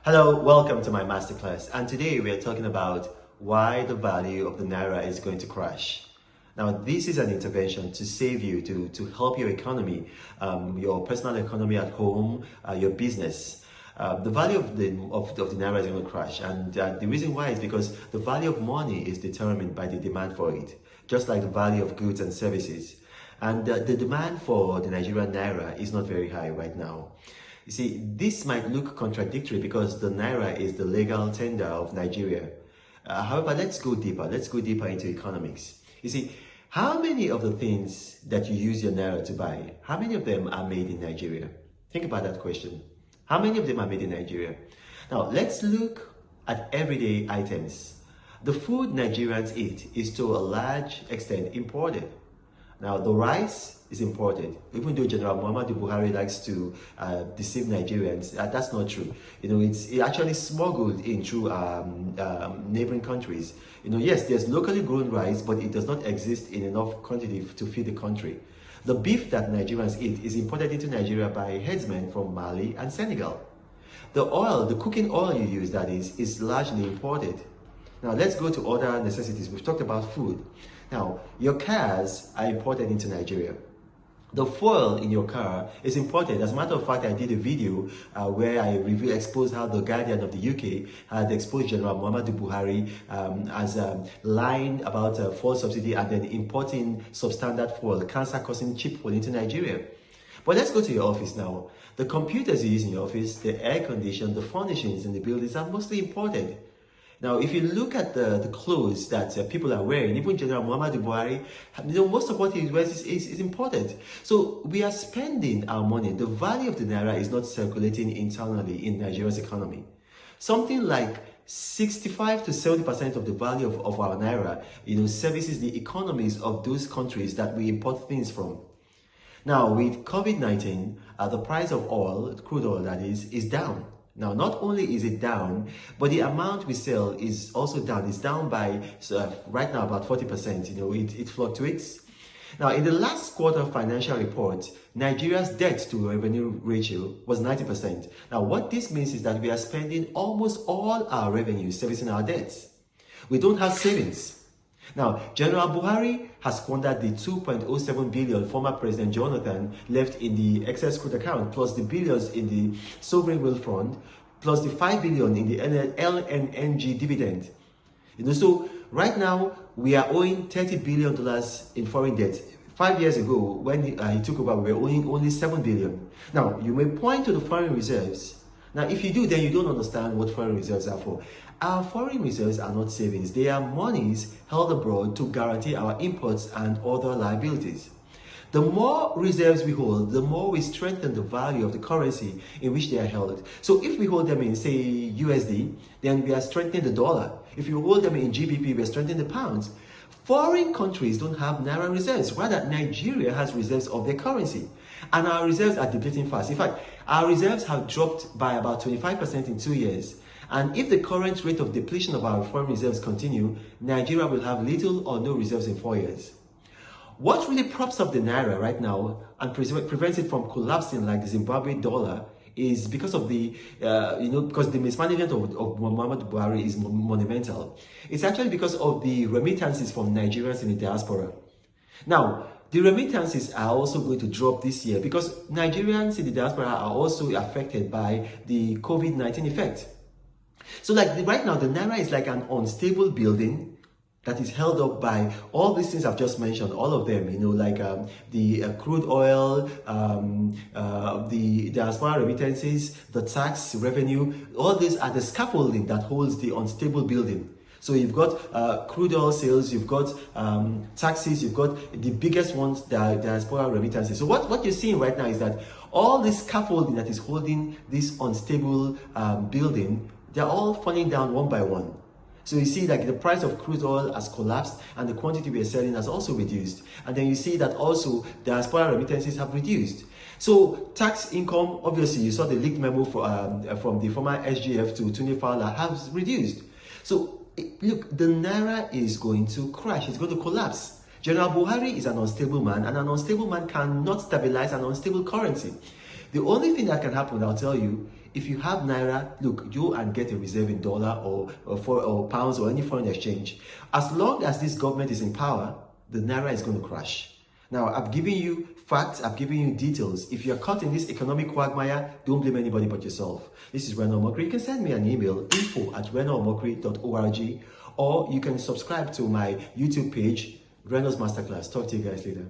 Hello, welcome to my masterclass, and today we are talking about why the value of the Naira is going to crash. Now, this is an intervention to save you, to help your economy, your personal economy at home, your business. The value of the Naira is going to crash, and the reason why is because the value of money is determined by the demand for it, just like the value of goods and services. And the demand for the Nigerian Naira is not very high right now. You see, this might look contradictory because the Naira is the legal tender of Nigeria. However, let's go deeper. Let's go deeper into economics. You see, how many of the things that you use your Naira to buy, how many of them are made in Nigeria? Think about that question. How many of them are made in Nigeria? Now, let's look at everyday items. The food Nigerians eat is to a large extent imported. Now, the rice is imported, even though General Muhammadu Buhari likes to deceive Nigerians. That's not true. It's actually smuggled in through neighboring countries. Yes, there's locally grown rice, but it does not exist in enough quantity to feed the country. The beef that Nigerians eat is imported into Nigeria by herdsmen from Mali and Senegal. The oil, the cooking oil you use, that is largely imported. Now, let's go to other necessities. We've talked about food. Now, your cars are imported into Nigeria. The fuel in your car is imported. As a matter of fact, I did a video where I exposed how the Guardian of the UK had exposed General Muhammadu Buhari as lying about fuel subsidy and then importing substandard fuel, cancer-causing cheap fuel into Nigeria. But let's go to your office now. The computers you use in your office, the air condition, the furnishings in the buildings are mostly imported. Now, if you look at the clothes that people are wearing, even General Muhammadu Buhari, most of what he wears is imported. So we are spending our money. The value of the Naira is not circulating internally in Nigeria's economy. Something like 65 to 70% of the value of our Naira, services the economies of those countries that we import things from. Now, with COVID-19, the price of oil, crude oil that is down. Now, not only is it down, but the amount we sell is also down. It's down by, right now, about 40%. It fluctuates. Now, in the last quarter financial report, Nigeria's debt to revenue ratio was 90%. Now, what this means is that we are spending almost all our revenue servicing our debts. We don't have savings. Now, General Buhari has squandered the 2.07 billion former President Jonathan left in the excess crude account, plus the billions in the sovereign wealth fund, plus the 5 billion in the LNNG dividend. So right now we are owing $30 billion in foreign debt. 5 years ago, when he took over, we were owing only 7 billion. Now, you may point to the foreign reserves. Now, if you do, then you don't understand what foreign reserves are for. Our foreign reserves are not savings. They are monies held abroad to guarantee our imports and other liabilities. The more reserves we hold, the more we strengthen the value of the currency in which they are held. So if we hold them in, say, USD, then we are strengthening the dollar. If you hold them in GBP, we are strengthening the pounds. Foreign countries don't have Naira reserves. Rather, Nigeria has reserves of their currency. And our reserves are depleting fast. In fact, our reserves have dropped by about 25% in 2 years. And if the current rate of depletion of our foreign reserves continue, Nigeria will have little or no reserves in 4 years. What really props up the Naira right now and prevents it from collapsing like the Zimbabwe dollar is because of because the mismanagement of Muhammadu Buhari is monumental. It's actually because of the remittances from Nigerians in the diaspora. Now, the remittances are also going to drop this year because Nigerians in the diaspora are also affected by the COVID-19 effect. So right now, the Naira is like an unstable building that is held up by all these things I've just mentioned, all of them, the crude oil, the diaspora remittances, the tax revenue, all these are the scaffolding that holds the unstable building. So you've got crude oil sales, you've got taxes, you've got the biggest ones, the diaspora remittances. So what you're seeing right now is that all this scaffolding that is holding this unstable building, they're all falling down one by one. So you see the price of crude oil has collapsed and the quantity we are selling has also reduced. And then you see that also diaspora remittances have reduced. So tax income, obviously you saw the leaked memo from the former SGF to Tuni Fowler has reduced. So look, the Naira is going to crash, it's going to collapse. General Buhari is an unstable man, and an unstable man cannot stabilize an unstable currency. The only thing that can happen, I'll tell you, if you have Naira, look, you and get a reserve in dollar or pounds or any foreign exchange. As long as this government is in power, the Naira is going to crash. Now, I've given you facts, I've given you details. If you're caught in this economic quagmire, don't blame anybody but yourself. This is Reno Omokri. You can send me an email, info@renoomokri.org, or you can subscribe to my YouTube page, Reno's Masterclass. Talk to you guys later.